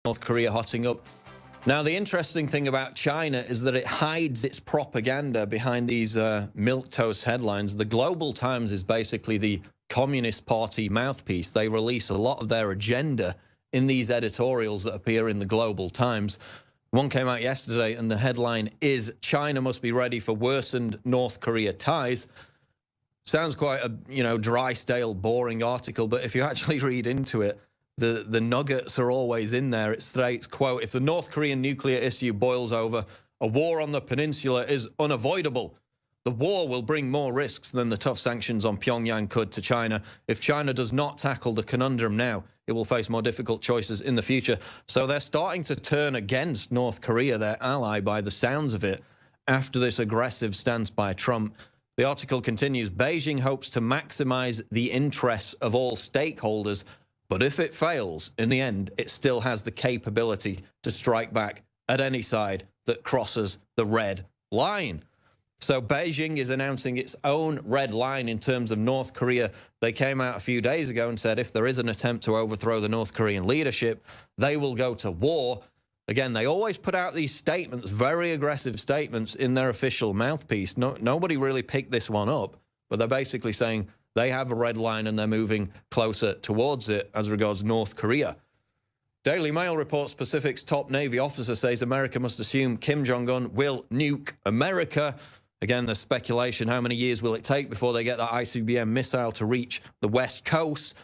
North Korea hotting up. Now, the interesting thing about China is that it hides its propaganda behind these milquetoast headlines. The Global Times is basically the Communist Party mouthpiece. They release a lot of their agenda in these editorials that appear in the Global Times. One came out yesterday, and the headline is, "China must be ready for worsened North Korea ties." Sounds quite a, dry, stale, boring article, but if you actually read into it, the nuggets are always in there. It states, quote, "If the North Korean nuclear issue boils over, a war on the peninsula is unavoidable. The war will bring more risks than the tough sanctions on Pyongyang could to China. If China does not tackle the conundrum now, it will face more difficult choices in the future." So they're starting to turn against North Korea, their ally, by the sounds of it, after this aggressive stance by Trump. The article continues, "Beijing hopes to maximize the interests of all stakeholders, but if it fails, in the end, it still has the capability to strike back at any side that crosses the red line." So Beijing is announcing its own red line in terms of North Korea. They came out a few days ago and said if there is an attempt to overthrow the North Korean leadership, they will go to war. Again, they always put out these statements, very aggressive statements, in their official mouthpiece. Nobody really picked this one up, but they're basically saying they have a red line and they're moving closer towards it as regards North Korea. Daily Mail reports Pacific's top Navy officer says America must assume Kim Jong-un will nuke America. Again, there's speculation. How many years will it take before they get that ICBM missile to reach the West Coast?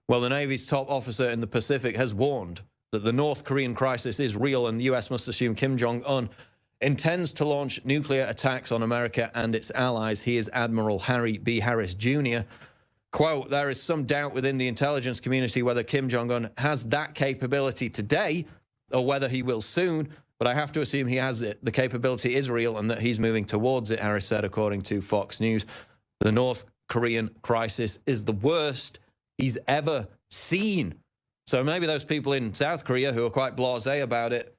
Well, the Navy's top officer in the Pacific has warned that the North Korean crisis is real and the U.S. must assume Kim Jong-un intends to launch nuclear attacks on America and its allies. He is Admiral Harry B. Harris, Jr. Quote, "There is some doubt within the intelligence community whether Kim Jong-un has that capability today or whether he will soon, but I have to assume he has it. The capability is real and that he's moving towards it," Harris said, according to Fox News. The North Korean crisis is the worst he's ever seen. So maybe those people in South Korea who are quite blasé about it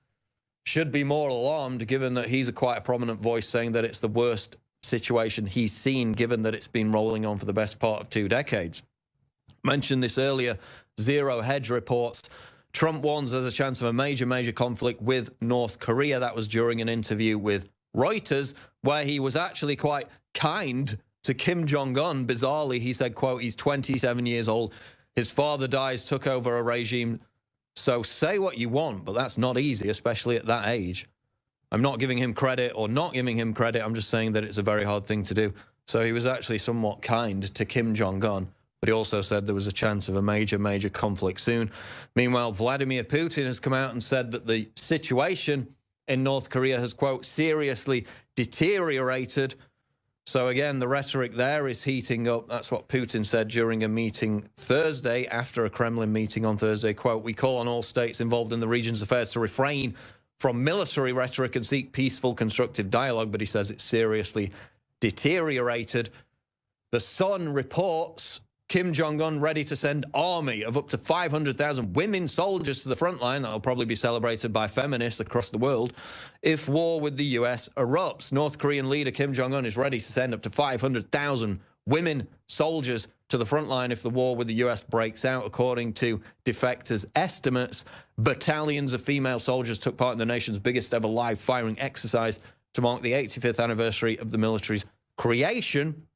should be more alarmed, given that he's quite a prominent voice saying that it's the worst situation he's seen, given that it's been rolling on for the best part of 2 decades. Mentioned this earlier, Zero Hedge reports Trump warns there's a chance of a major conflict with North Korea. That was during an interview with Reuters, where he was actually quite kind to Kim Jong-un. Bizarrely, he said, quote, "He's 27 years old. His father dies, took over a regime. So say what you want, but that's not easy, especially at that age. I'm not giving him credit or not giving him credit. I'm just saying that it's a very hard thing to do." So he was actually somewhat kind to Kim Jong-un, but he also said there was a chance of a major conflict soon. Meanwhile, Vladimir Putin has come out and said that the situation in North Korea has, quote, "seriously deteriorated." So again, the rhetoric there is heating up. That's what Putin said during a meeting Thursday, after a Kremlin meeting on Thursday. Quote, "We call on all states involved in the region's affairs to refrain from military rhetoric and seek peaceful, constructive dialogue." But he says it's seriously deteriorated. The Sun reports Kim Jong-un ready to send army of up to 500,000 women soldiers to the front line. That'll probably be celebrated by feminists across the world if war with the U.S. erupts. North Korean leader Kim Jong-un is ready to send up to 500,000 women soldiers to the front line if the war with the U.S. breaks out. According to defectors' estimates, battalions of female soldiers took part in the nation's biggest ever live firing exercise to mark the 85th anniversary of the military's creation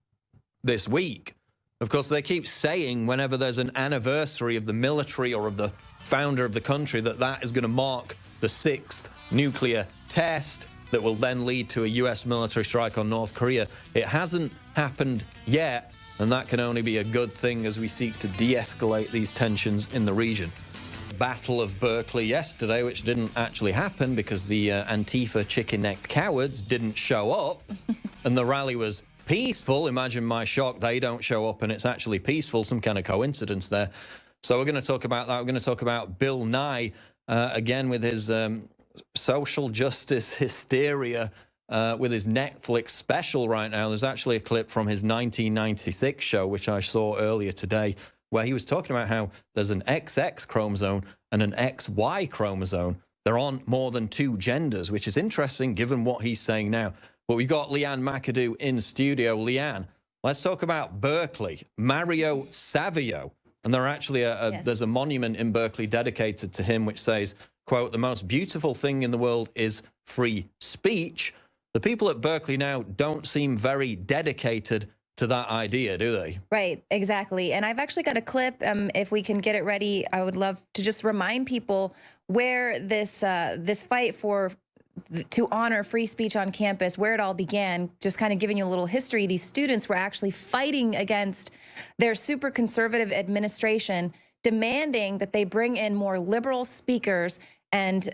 this week. Of course, they keep saying whenever there's an anniversary of the military or of the founder of the country that that is going to mark the 6th nuclear test that will then lead to a U.S. military strike on North Korea. It hasn't happened yet, and that can only be a good thing as we seek to de-escalate these tensions in the region. Battle of Berkeley yesterday, which didn't actually happen because the Antifa chicken-necked cowards didn't show up, and the rally was peaceful. Imagine my shock, they don't show up and it's actually peaceful. Some kind of coincidence there. So we're going to talk about that. We're going to talk about Bill Nye, again, with his social justice hysteria, with his Netflix special right now. There's actually a clip from his 1996 show, which I saw earlier today, where he was talking about how there's an XX chromosome and an XY chromosome. There aren't more than 2 genders, which is interesting given what he's saying now. But we've got Leanne McAdoo in studio. Leanne, let's talk about Berkeley. Mario Savio. And there actually there's a monument in Berkeley dedicated to him, which says, quote, the most beautiful thing in the world is free speech, the people at Berkeley now don't seem very dedicated to that idea, do they? Right, exactly. And I've actually got a clip. If we can get it ready, I would love to just remind people where this fight to honor free speech on campus, where it all began. Just kind of giving you a little history. These students were actually fighting against their super conservative administration, demanding that they bring in more liberal speakers. And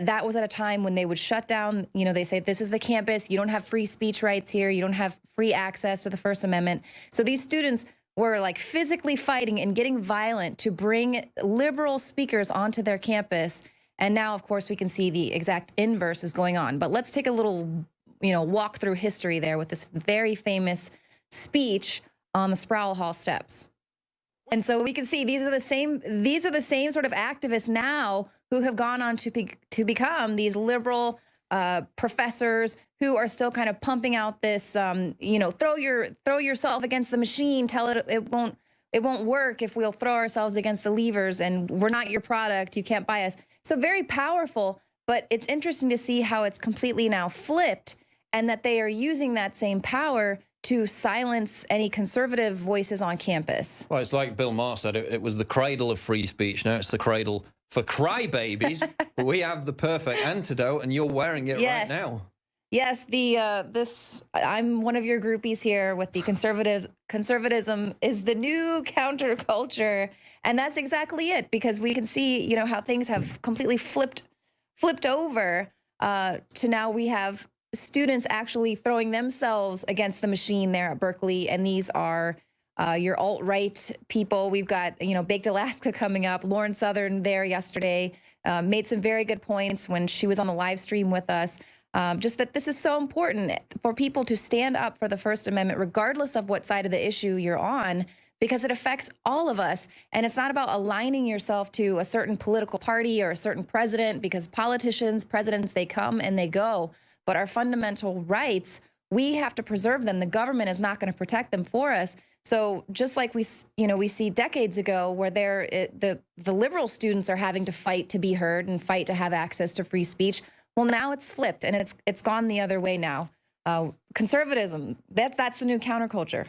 that was at a time when they would shut down, they say, this is the campus, you don't have free speech rights here, you don't have free access to the First Amendment. So these students were like physically fighting and getting violent to bring liberal speakers onto their campus. And now, of course, we can see the exact inverse is going on. But let's take a little, walk through history there with this very famous speech on the Sproul Hall steps. And so we can see these are the same sort of activists now who have gone on to become these liberal professors who are still kind of pumping out this, throw yourself against the machine, tell it it won't work if we'll throw ourselves against the levers, and we're not your product, you can't buy us. So very powerful, but it's interesting to see how it's completely now flipped, and that they are using that same power to silence any conservative voices on campus. Well, it's like Bill Maher said, it was the cradle of free speech. Now it's the cradle for crybabies. But we have the perfect antidote, and you're wearing it right now. Yes, I'm one of your groupies here with the conservatism is the new counterculture, and that's exactly it, because we can see, how things have completely flipped over to now we have students actually throwing themselves against the machine there at Berkeley, and these are your alt-right people. We've got, Baked Alaska coming up. Lauren Southern there yesterday made some very good points when she was on the live stream with us. Just that this is so important for people to stand up for the First Amendment, regardless of what side of the issue you're on, because it affects all of us. And it's not about aligning yourself to a certain political party or a certain president, because presidents, they come and they go. But our fundamental rights, we have to preserve them. The government is not going to protect them for us. So just like we see decades ago where the liberal students are having to fight to be heard and fight to have access to free speech. Well, now it's flipped, and it's gone the other way now. Conservatism, that's the new counterculture.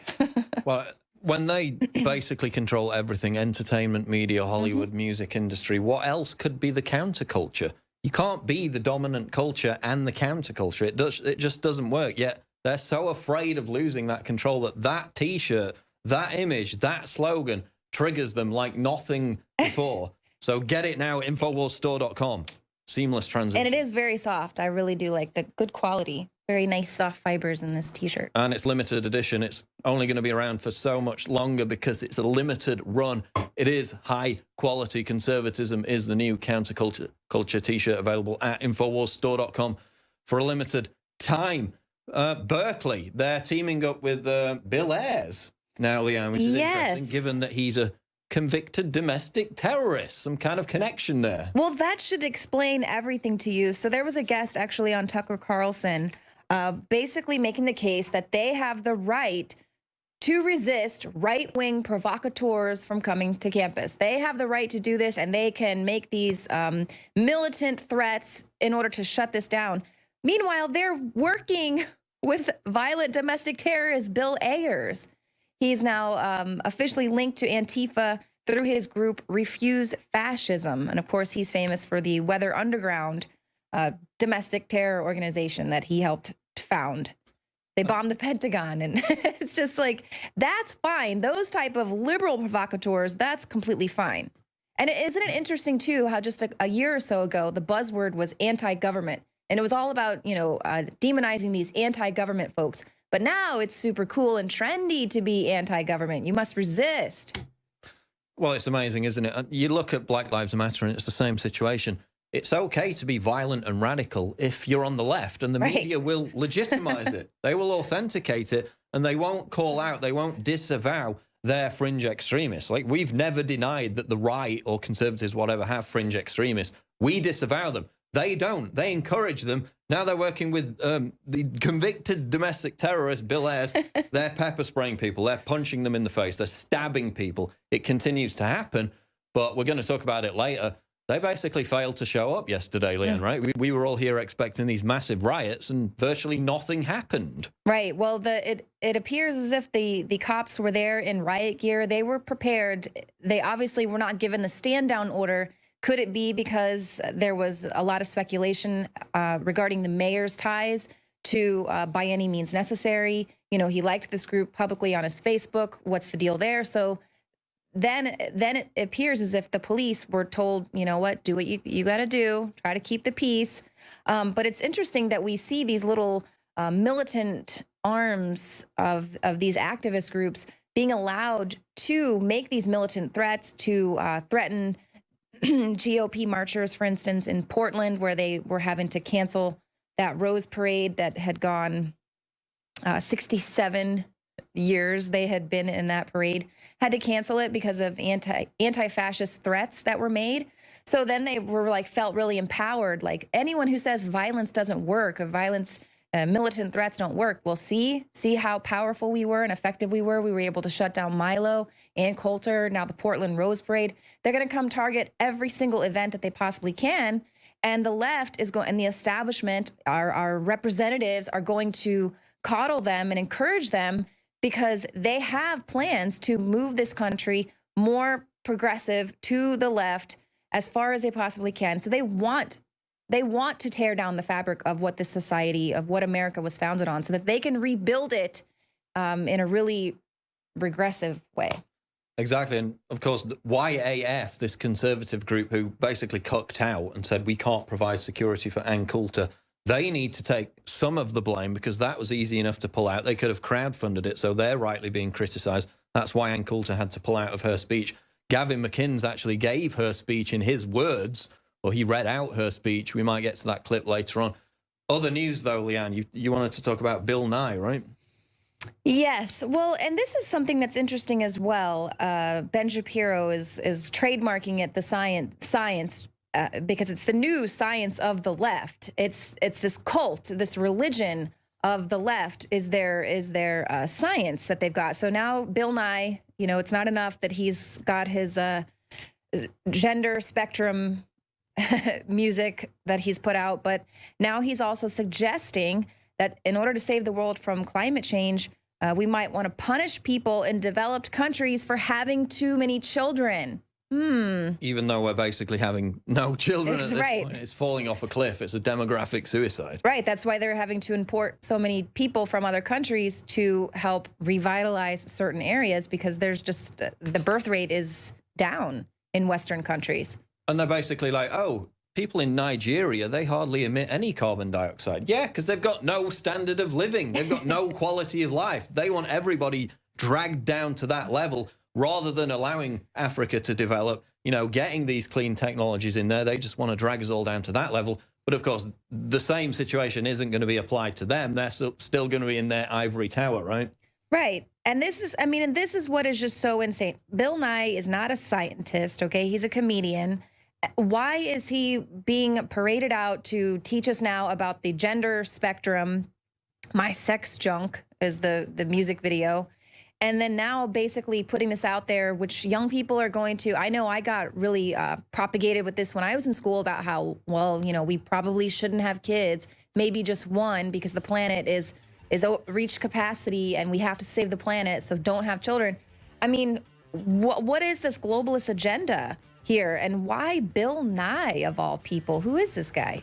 Well, when they basically control everything, entertainment, media, Hollywood, music industry, what else could be the counterculture? You can't be the dominant culture and the counterculture. It just doesn't work. Yet they're so afraid of losing that control that T-shirt, that image, that slogan triggers them like nothing before. So get it now, InfoWarsStore.com. Seamless transition. And it is very soft. I really do like the good quality. Very nice soft fibers in this T-shirt. And it's limited edition. It's only going to be around for so much longer because it's a limited run. It is high quality. Conservatism is the new counterculture T-shirt, available at InfoWarsStore.com for a limited time. Berkeley, they're teaming up with Bill Ayers now, Leanne, which is interesting, given that he's a convicted domestic terrorist. Some kind of connection there. Well, that should explain everything to you. So there was a guest actually on Tucker Carlson basically making the case that they have the right to resist right-wing provocateurs from coming to campus. They have the right to do this, and they can make these militant threats in order to shut this down. Meanwhile, they're working with violent domestic terrorist Bill Ayers. He's now officially linked to Antifa through his group Refuse Fascism. And of course, he's famous for the Weather Underground domestic terror organization that he helped found. They bombed the Pentagon, and it's just like, that's fine. Those type of liberal provocateurs, that's completely fine. And isn't it interesting, too, how just a year or so ago, the buzzword was anti-government. And it was all about, demonizing these anti-government folks. But now it's super cool and trendy to be anti-government. You must resist. Well, it's amazing, isn't it? You look at Black Lives Matter, and it's the same situation. It's okay to be violent and radical if you're on the left, and the media will legitimize it. They will authenticate it, and they won't call out, they won't disavow their fringe extremists. Like, we've never denied that the right or conservatives, whatever, have fringe extremists. We disavow them. They don't. They encourage them. Now they're working with the convicted domestic terrorist, Bill Ayers. They're pepper spraying people. They're punching them in the face. They're stabbing people. It continues to happen, but we're going to talk about it later. They basically failed to show up yesterday, Leanne, right? We were all here expecting these massive riots, and virtually nothing happened. Right. Well, it appears as if the cops were there in riot gear. They were prepared. They obviously were not given the stand down order. Could it be because there was a lot of speculation regarding the mayor's ties to By Any Means Necessary? You know, he liked this group publicly on his Facebook. What's the deal there? So then it appears as if the police were told, you know what, do what you got to do, try to keep the peace. But it's interesting that we see these little militant arms of these activist groups being allowed to make these militant threats, to threaten GOP marchers, for instance, in Portland, where they were having to cancel that Rose Parade that had gone 67 years they had been in that parade, had to cancel it because of anti-fascist threats that were made. So then they were like, felt really empowered. Like, anyone who says violence doesn't work, or violence, militant threats don't work, well, see how powerful we were and effective we were. We were able to shut down Milo and Coulter, now the Portland Rose Parade. They're going to come target every single event that they possibly can. And the left is going, and the establishment, our representatives are going to coddle them and encourage them, because they have plans to move this country more progressive to the left as far as they possibly can. So they want to tear down the fabric of what this society, of what America was founded on, so that they can rebuild it in a really regressive way. Exactly. And of course, YAF, this conservative group who basically cucked out and said we can't provide security for Ann Coulter, they need to take some of the blame, because that was easy enough to pull out. They could have crowdfunded it, so they're rightly being criticized. That's why Ann Coulter had to pull out of her speech. Gavin McInnes actually gave her speech in his words, or he read out her speech. We might get to that clip later on. Other news, though, Leanne, you wanted to talk about Bill Nye, right? Yes. Well, and this is something that's interesting as well. Ben Shapiro is trademarking it, the science, because it's the new science of the left. It's this cult, this religion of the left is their science that they've got. So now Bill Nye, you know, it's not enough that he's got his gender spectrum music that he's put out, but now he's also suggesting that in order to save the world from climate change, we might want to punish people in developed countries for having too many children. Even though we're basically having no children at this right. point. It's falling off a cliff. It's a demographic suicide. Right. That's why they're having to import so many people from other countries to help revitalize certain areas, because there's just the birth rate is down in Western countries. And they're basically like, oh, people in Nigeria, they hardly emit any carbon dioxide. Yeah, because they've got no standard of living. They've got no quality of life. They want everybody dragged down to that level, rather than allowing Africa to develop, you know, getting these clean technologies in there. They just want to drag us all down to that level. But of course, the same situation isn't going to be applied to them. They're still going to be in their ivory tower, right? Right. And this is, I mean, and this is what is just so insane. Bill Nye is not a scientist, okay? He's a comedian. Why is he being paraded out to teach us now about the gender spectrum? My Sex Junk is the music video. And then now basically putting this out there, which young people are going to, I know I got really propagated with this when I was in school about how, well, you know, we probably shouldn't have kids, maybe just one, because the planet is reached capacity and we have to save the planet, so don't have children. I mean, what is this globalist agenda here, and why Bill Nye of all people? Who is this guy?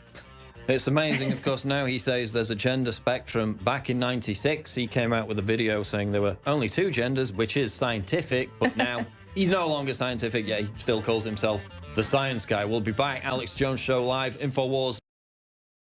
It's amazing. Of course, now he says there's a gender spectrum. Back in '96, he came out with a video saying there were only two genders, which is scientific, but now he's no longer scientific, yet he still calls himself the science guy. We'll be back. Alex Jones Show live, InfoWars.